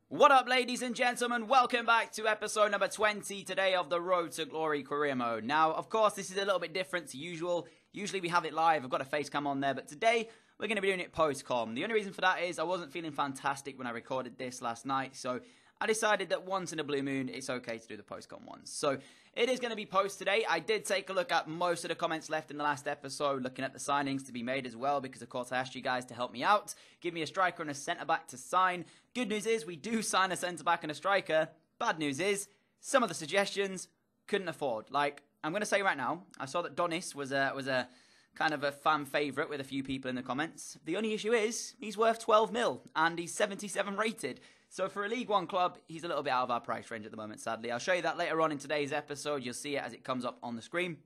What up, ladies and gentlemen? Welcome back to episode number 20 today of the Road to Glory career mode. Now, of course, this is a little bit different to usual. Usually we have it live. I've got a face cam on there, but today we're going to be doing it post-com. The only reason for that is I wasn't feeling fantastic when I recorded this last night, so I decided that once in a blue moon, it's okay to do the post-com ones. So it is going to be post today. I did take a look at most of the comments left in the last episode, looking at the signings to be made as well, because of course I asked you guys to help me out, give me a striker and a centre-back to sign. Good news is we do sign a centre-back and a striker. Bad news is some of the suggestions couldn't afford. Like, I'm going to say right now, I saw that Donis was a kind of a fan favourite with a few people in the comments. The only issue is he's worth 12 mil and he's 77 rated. So for a League One club, he's a little bit out of our price range at the moment, sadly. I'll show you that later on in today's episode. You'll see it as it comes up on the screen.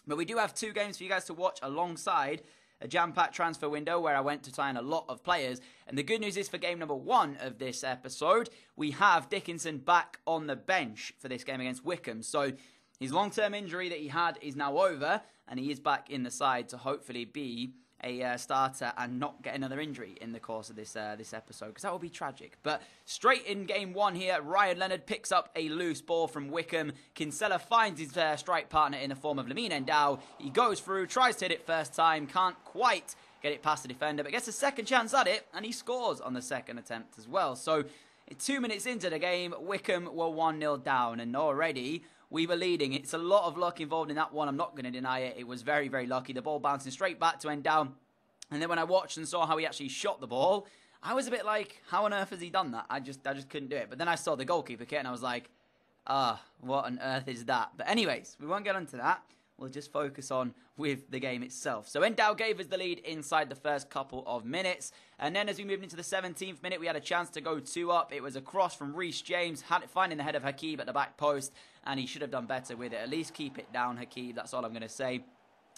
But we do have two games for you guys to watch alongside a jam-packed transfer window where I went to sign a lot of players. And the good news is for game number 1 of this episode, we have Dickinson back on the bench for this game against Wycombe. So his long-term injury that he had is now over, and he is back in the side to hopefully be a starter and not get another injury in the course of this episode, because that would be tragic. But straight in game 1 here, Ryan Leonard picks up a loose ball from Wycombe. Kinsella finds his strike partner in the form of Lamine Endau. He goes through, tries to hit it first time, can't quite get it past the defender, but gets a second chance at it, and he scores on the second attempt as well. So 2 minutes into the game, Wycombe were 1-0 down, and already we were leading. It's a lot of luck involved in that one. I'm not going to deny it. It was very, very lucky. The ball bouncing straight back to Endau. And then when I watched and saw how he actually shot the ball, I was a bit like, how on earth has he done that? I just couldn't do it. But then I saw the goalkeeper kit and I was like, what on earth is that? But anyways, we won't get onto that. We'll just focus on with the game itself. So Endau gave us the lead inside the first couple of minutes. And then as we moved into the 17th minute, we had a chance to go 2 up. It was a cross from Reece James, had it finding the head of Hakeeb at the back post. And he should have done better with it. At least keep it down, Hakeeb. That's all I'm going to say.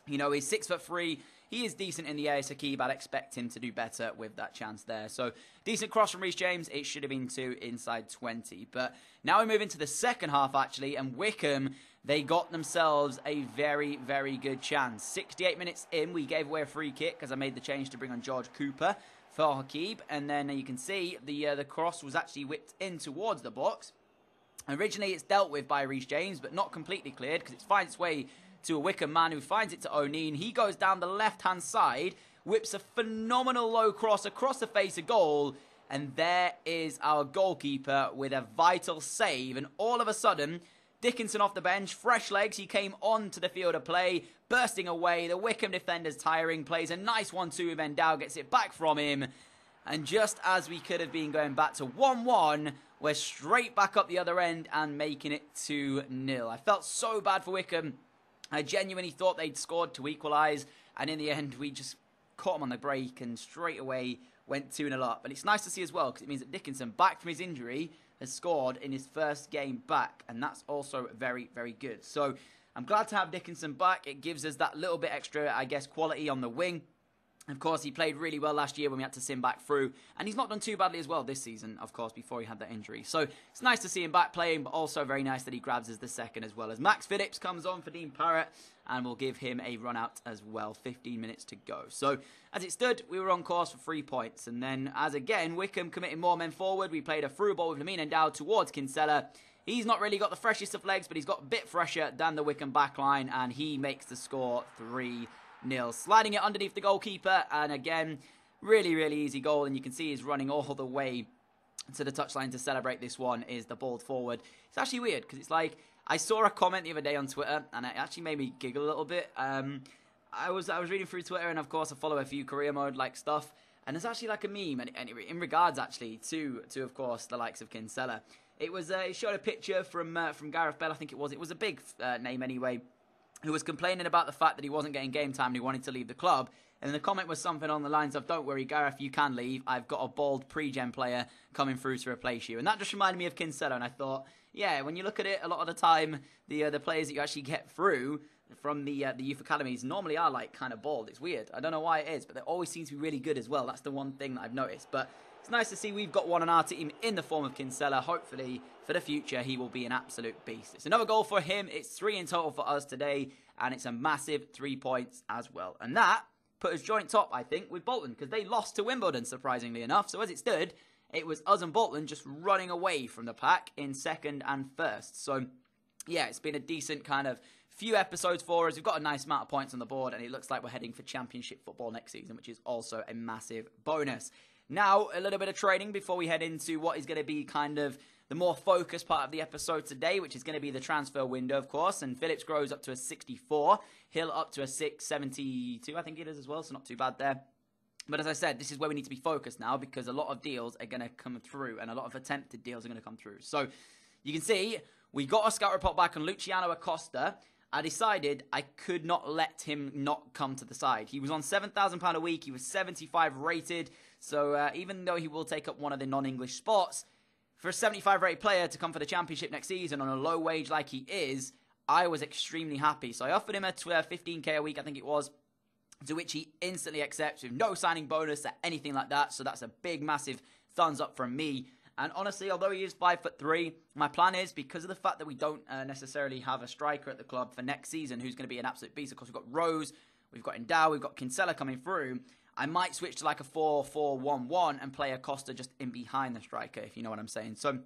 You know, he's 6'3". He is decent in the air, Hakeeb. I'd expect him to do better with that chance there. So, decent cross from Reece James. It should have been 2 inside 20. But now we move into the second half, actually. And Wycombe, they got themselves a very, very good chance. 68 minutes in, we gave away a free kick because I made the change to bring on George Cooper for Hakeeb. And then you can see the cross was actually whipped in towards the box. Originally, it's dealt with by Reece James, but not completely cleared because it finds its way to a Wycombe man who finds it to O'Neill. He goes down the left-hand side, whips a phenomenal low cross across the face of goal, and there is our goalkeeper with a vital save. And all of a sudden, Dickinson off the bench, fresh legs, he came onto the field of play, bursting away. The Wycombe defender's tiring, plays a nice 1-2 with Endau, gets it back from him. And just as we could have been going back to 1-1, we're straight back up the other end and making it 2-0. I felt so bad for Wycombe. I genuinely thought they'd scored to equalise, and in the end, we just caught them on the break and straight away went 2-0 up. And it's nice to see as well, because it means that Dickinson, back from his injury, has scored in his first game back, and that's also very, very good. So I'm glad to have Dickinson back. It gives us that little bit extra, I guess, quality on the wing. Of course, he played really well last year when we had to sim back through. And he's not done too badly as well this season, of course, before he had that injury. So it's nice to see him back playing, but also very nice that he grabs us the second as well. As Max Phillips comes on for Dean Parrott, and we'll give him a run out as well. 15 minutes to go. So as it stood, we were on course for 3 points. And then, as again, Wycombe committing more men forward, we played a through ball with Lamine Endau towards Kinsella. He's not really got the freshest of legs, but he's got a bit fresher than the Wycombe backline, and he makes the score 3-0. Sliding it underneath the goalkeeper, and again, really, really easy goal, and you can see he's running all the way to the touchline to celebrate this one, is the ball forward. It's actually weird, because it's like, I saw a comment the other day on Twitter, and it actually made me giggle a little bit. I was reading through Twitter, and of course I follow a few career mode like stuff, and there's actually like a meme, and in regards actually to of course the likes of Kinsella. It was it showed a picture from Gareth Bell, I think it was. It was a big name anyway, who was complaining about the fact that he wasn't getting game time and he wanted to leave the club. And the comment was something on the lines of, don't worry, Gareth, you can leave. I've got a bald pre-gen player coming through to replace you. And that just reminded me of Kinsella. And I thought, yeah, when you look at it, a lot of the time, the players that you actually get through from the youth academies normally are like kind of bald. It's weird. I don't know why it is, but they always seem to be really good as well. That's the one thing that I've noticed. But it's nice to see we've got one on our team in the form of Kinsella. Hopefully, for the future, he will be an absolute beast. It's another goal for him. It's 3 in total for us today, and it's a massive 3 points as well. And that put us joint top, I think, with Bolton, because they lost to Wimbledon, surprisingly enough. So as it stood, it was us and Bolton just running away from the pack in second and first. So, yeah, it's been a decent kind of few episodes for us. We've got a nice amount of points on the board, and it looks like we're heading for Championship football next season, which is also a massive bonus. Now, a little bit of training before we head into what is going to be kind of the more focused part of the episode today, which is going to be the transfer window, of course. And Phillips grows up to a 64. Hill up to a 672, I think it is as well, so not too bad there. But as I said, this is where we need to be focused now, because a lot of deals are going to come through, and a lot of attempted deals are going to come through. So you can see we got a scout report back on Luciano Acosta. I decided I could not let him not come to the side. He was on £7,000 a week. He was 75 rated. So even though he will take up one of the non-English spots, for a 75 rated player to come for the Championship next season on a low wage like he is, I was extremely happy. So I offered him a 15k a week, I think it was, to which he instantly accepts with no signing bonus or anything like that. So that's a big, massive thumbs up from me. And honestly, although he is 5'3", my plan is, because of the fact that we don't necessarily have a striker at the club for next season who's going to be an absolute beast. Of course, we've got Rose, we've got Endow, we've got Kinsella coming through. I might switch to like a 4-4-1-1 and play Acosta just in behind the striker, if you know what I'm saying. So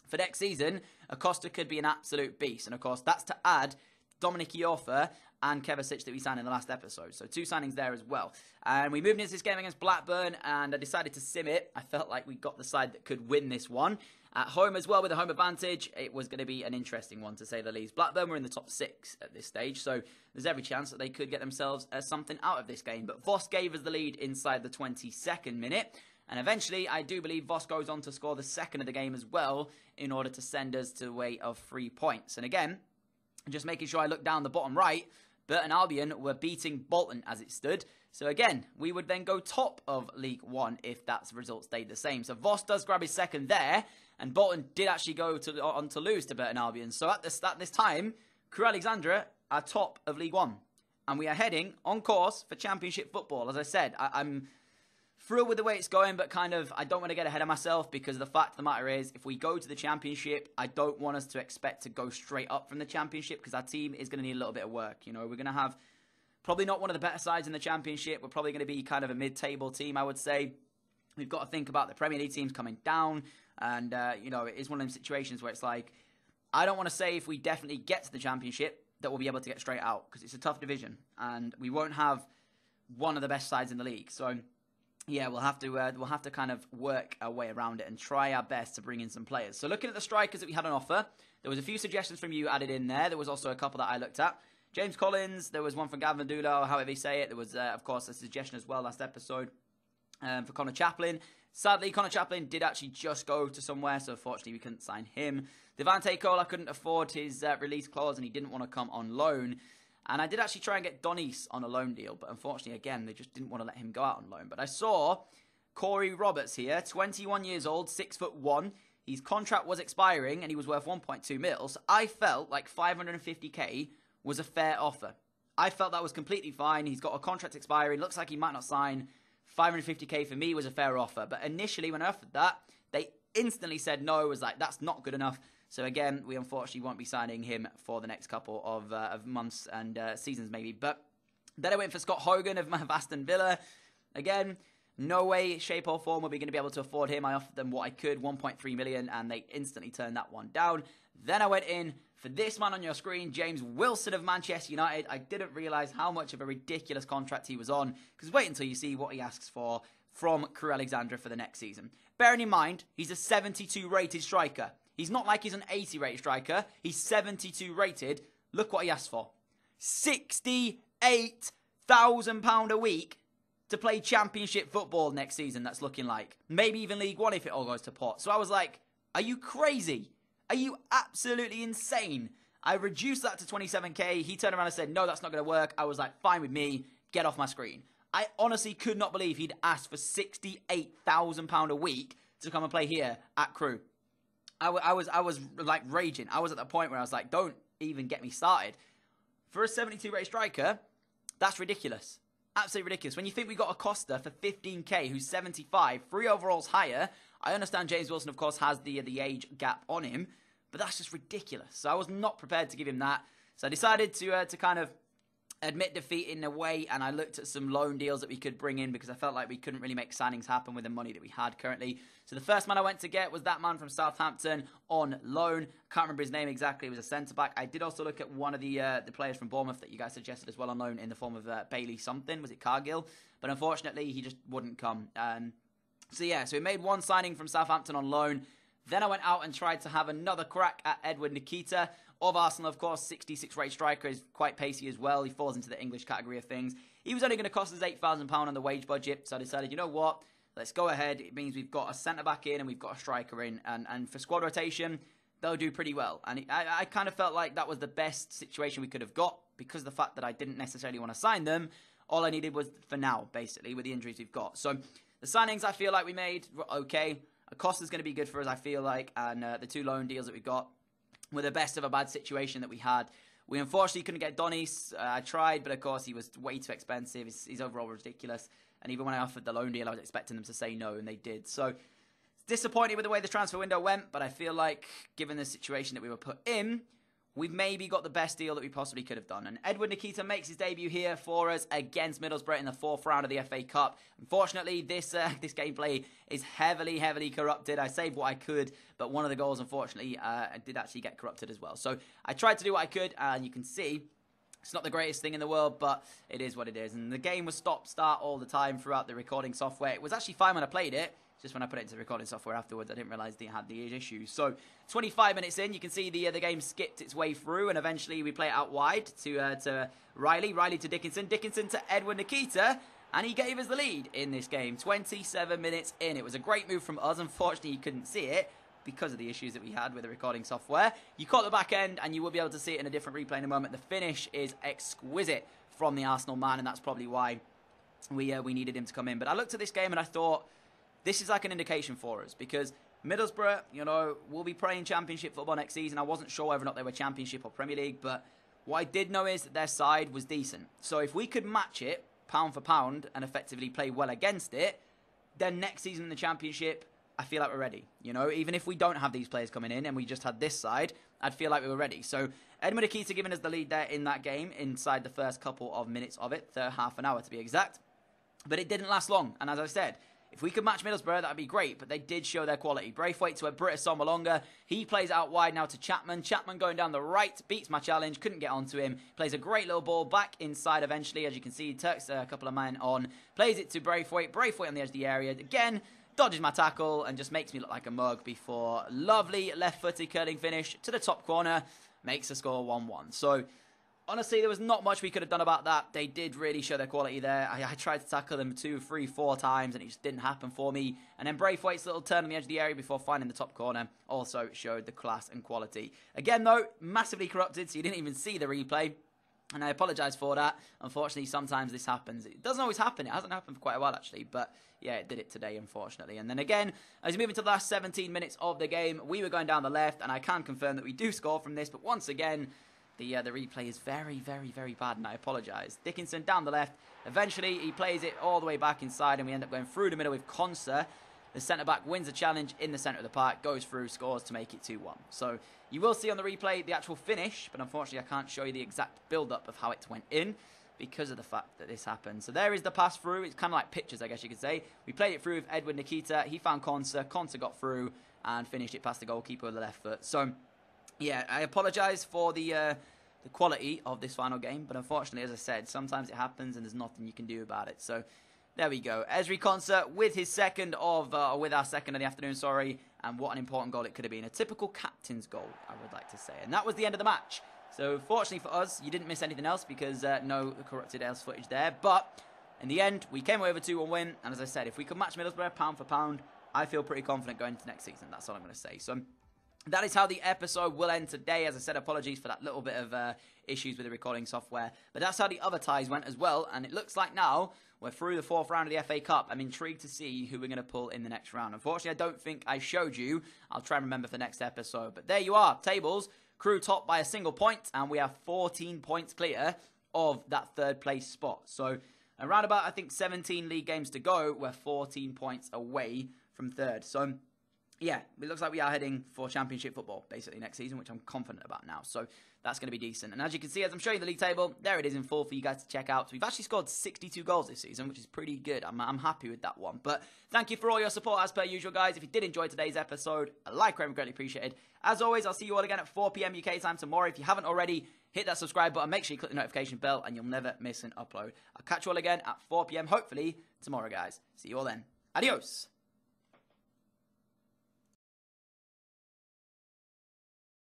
for next season, Acosta could be an absolute beast. And of course, that's to add Dominic Iorfa and Kovacic that we signed in the last episode. So 2 signings there as well. And we moved into this game against Blackburn, and I decided to sim it. I felt like we got the side that could win this one. At home as well, with a home advantage, it was going to be an interesting one, to say the least. Blackburn were in the top 6 at this stage, so there's every chance that they could get themselves something out of this game. But Voss gave us the lead inside the 22nd minute. And eventually, I do believe Voss goes on to score the second of the game as well, in order to send us to a way of 3 points. And again, just making sure I look down the bottom right, Burton Albion were beating Bolton as it stood. So again, we would then go top of League One if that result stayed the same. So Voss does grab his second there, and Bolton did actually go on to lose to Burton Albion. So at this time, Crewe Alexandra are top of League One. And we are heading on course for Championship football. As I said, I'm thrilled with the way it's going, but kind of, I don't want to get ahead of myself, because the fact of the matter is, if we go to the Championship, I don't want us to expect to go straight up from the Championship, because our team is going to need a little bit of work. You know, we're going to have probably not one of the better sides in the Championship. We're probably going to be kind of a mid-table team, I would say. We've got to think about the Premier League teams coming down, and, you know, it is one of those situations where it's like, I don't want to say if we definitely get to the Championship that we'll be able to get straight out, because it's a tough division, and we won't have one of the best sides in the league. So yeah, we'll have to kind of work our way around it and try our best to bring in some players. So looking at the strikers that we had on offer, there was a few suggestions from you added in there. There was also a couple that I looked at. James Collins, there was one from Gavin Dula, or however you say it. There was, of course, a suggestion as well last episode for Connor Chaplin. Sadly, Connor Chaplin did actually just go to somewhere, so unfortunately we couldn't sign him. Devante Cole, I couldn't afford his release clause, and he didn't want to come on loan. And I did actually try and get Donis on a loan deal, but unfortunately, again, they just didn't want to let him go out on loan. But I saw Corey Roberts here, 21 years old, 6'1". His contract was expiring, and he was worth 1.2 mil. So I felt like 550k was a fair offer. I felt that was completely fine. He's got a contract expiring. Looks like he might not sign. 550k for me was a fair offer. But initially, when I offered that, they instantly said no. It was like, that's not good enough. So again, we unfortunately won't be signing him for the next couple of months and seasons maybe. But then I went for Scott Hogan of Aston Villa. Again, no way, shape or form were we going to be able to afford him. I offered them what I could, 1.3 million, and they instantly turned that one down. Then I went in for this man on your screen, James Wilson of Manchester United. I didn't realise how much of a ridiculous contract he was on, because wait until you see what he asks for from Crewe Alexandra for the next season. Bearing in mind, he's a 72 rated striker. He's not like he's an 80 rated striker. He's 72 rated. Look what he asked for. £68,000 a week to play Championship football next season, that's looking like. Maybe even League One if it all goes to pot. So I was like, are you crazy? Are you absolutely insane? I reduced that to 27k. He turned around and said, no, that's not going to work. I was like, fine with me. Get off my screen. I honestly could not believe he'd asked for £68,000 a week to come and play here at Crewe. I was like raging. I was at the point where I was like, don't even get me started. For a 72 rated striker, that's ridiculous. Absolutely ridiculous. When you think we got Acosta for 15k, who's 75, 3 overalls higher. I understand James Wilson, of course, has the age gap on him, but that's just ridiculous. So I was not prepared to give him that. So I decided to kind of admit defeat in a way, and I looked at some loan deals that we could bring in because I felt like we couldn't really make signings happen with the money that we had currently. So the first man I went to get was that man from Southampton on loan. Can't remember his name exactly. It was a centre-back. I did also look at one of the players from Bournemouth that you guys suggested as well on loan in the form of Bailey something. Was it Cargill? But unfortunately, he just wouldn't come. So we made one signing from Southampton on loan. Then I went out and tried to have another crack at Edward Nikita of Arsenal, of course. 66 rate striker, is quite pacey as well. He falls into the English category of things. He was only going to cost us £8,000 on the wage budget, so I decided, you know what, let's go ahead. It means we've got a centre-back in and we've got a striker in, and for squad rotation, they'll do pretty well. And I kind of felt like that was the best situation we could have got because of the fact that I didn't necessarily want to sign them. All I needed was for now, basically, with the injuries we've got. So the signings I feel like we made were okay. Acosta's going to be good for us, I feel like, and the two loan deals that we got were the best of a bad situation that we had. We unfortunately couldn't get Donis. I tried, but of course he was way too expensive. He's overall ridiculous. And even when I offered the loan deal, I was expecting them to say no, and they did. So disappointed with the way the transfer window went, but I feel like given the situation that we were put in, we've maybe got the best deal that we possibly could have done. And Edward Nikita makes his debut here for us against Middlesbrough in the 4th round of the FA Cup. Unfortunately, this gameplay is heavily, heavily corrupted. I saved what I could, but one of the goals, unfortunately, did actually get corrupted as well. So I tried to do what I could, and you can see it's not the greatest thing in the world, but it is what it is. And the game was stop-start all the time throughout the recording software. It was actually fine when I played it. Just when I put it into the recording software afterwards, I didn't realise they had the issues. So 25 minutes in, you can see the game skipped its way through, and eventually we play it out wide to Riley. Riley to Dickinson. Dickinson to Edward Nikita, and he gave us the lead in this game. 27 minutes in. It was a great move from us. Unfortunately, you couldn't see it because of the issues that we had with the recording software. You caught the back end, and you will be able to see it in a different replay in a moment. The finish is exquisite from the Arsenal man, and that's probably why we needed him to come in. But I looked at this game, and I thought, this is like an indication for us because Middlesbrough, will be playing Championship football next season. I wasn't sure whether or not they were Championship or Premier League, but what I did know is that their side was decent. So if we could match it pound for pound and effectively play well against it, then next season in the Championship, I feel like we're ready. Even if we don't have these players coming in and we just had this side, I'd feel like we were ready. So Edmund Nikita giving us the lead there in that game inside the first couple of minutes of it, half an hour to be exact. But it didn't last long, and as I said, if we could match Middlesbrough, that would be great, but they did show their quality. Braithwaite to a Britta Sommalonga. He plays out wide now to Chapman. Chapman going down the right, beats my challenge, couldn't get onto him. Plays a great little ball back inside eventually, as you can see. Turks a couple of men on. Plays it to Braithwaite. Braithwaite on the edge of the area. Again, dodges my tackle and just makes me look like a mug before lovely left-footed curling finish to the top corner. Makes the score 1-1. So honestly, there was not much we could have done about that. They did really show their quality there. I tried to tackle them 2, 3, 4 times, and it just didn't happen for me. And then Braithwaite's little turn on the edge of the area before finding the top corner also showed the class and quality. Again, though, massively corrupted, so you didn't even see the replay. And I apologise for that. Unfortunately, sometimes this happens. It doesn't always happen. It hasn't happened for quite a while, actually. But, yeah, it did it today, unfortunately. And then again, as we move into the last 17 minutes of the game, we were going down the left, and I can confirm that we do score from this. But once again, the replay is very, very, very bad, and I apologise. Dickinson down the left. Eventually, he plays it all the way back inside, and we end up going through the middle with Conser. The centre-back wins the challenge in the centre of the park, goes through, scores to make it 2-1. So you will see on the replay the actual finish, but unfortunately I can't show you the exact build-up of how it went in because of the fact that this happened. So there is the pass through. It's kind of like pictures, I guess you could say. We played it through with Edward Nikita. He found Conser. Conser got through and finished it past the goalkeeper with the left foot. So, yeah, I apologise for the quality of this final game, but unfortunately, as I said, sometimes it happens and there's nothing you can do about it. So there we go. Ezri Konsa with his second of, with our second of the afternoon, sorry, and what an important goal it could have been. A typical captain's goal, I would like to say. And that was the end of the match. So fortunately for us, you didn't miss anything else because no corrupted else footage there. But in the end, we came away with a 2-1 win. And as I said, if we could match Middlesbrough pound for pound, I feel pretty confident going into next season. That's all I'm going to say. So that is how the episode will end today. As I said, apologies for that little bit of issues with the recording software. But that's how the other ties went as well. And it looks like now we're through the 4th round of the FA Cup. I'm intrigued to see who we're going to pull in the next round. Unfortunately, I don't think I showed you. I'll try and remember for the next episode. But there you are. Tables. Crew top by a single point. And we are 14 points clear of that 3rd place spot. So around about, I think, 17 league games to go. We're 14 points away from 3rd. So yeah, it looks like we are heading for Championship football, basically, next season, which I'm confident about now. So that's going to be decent. And as you can see, as I'm showing you the league table, there it is in full for you guys to check out. So we've actually scored 62 goals this season, which is pretty good. I'm happy with that one. But thank you for all your support, as per usual, guys. If you did enjoy today's episode, a like would be greatly appreciated. As always, I'll see you all again at 4 p.m. UK time tomorrow. If you haven't already, hit that subscribe button. Make sure you click the notification bell, and you'll never miss an upload. I'll catch you all again at 4 p.m. hopefully tomorrow, guys. See you all then. Adios.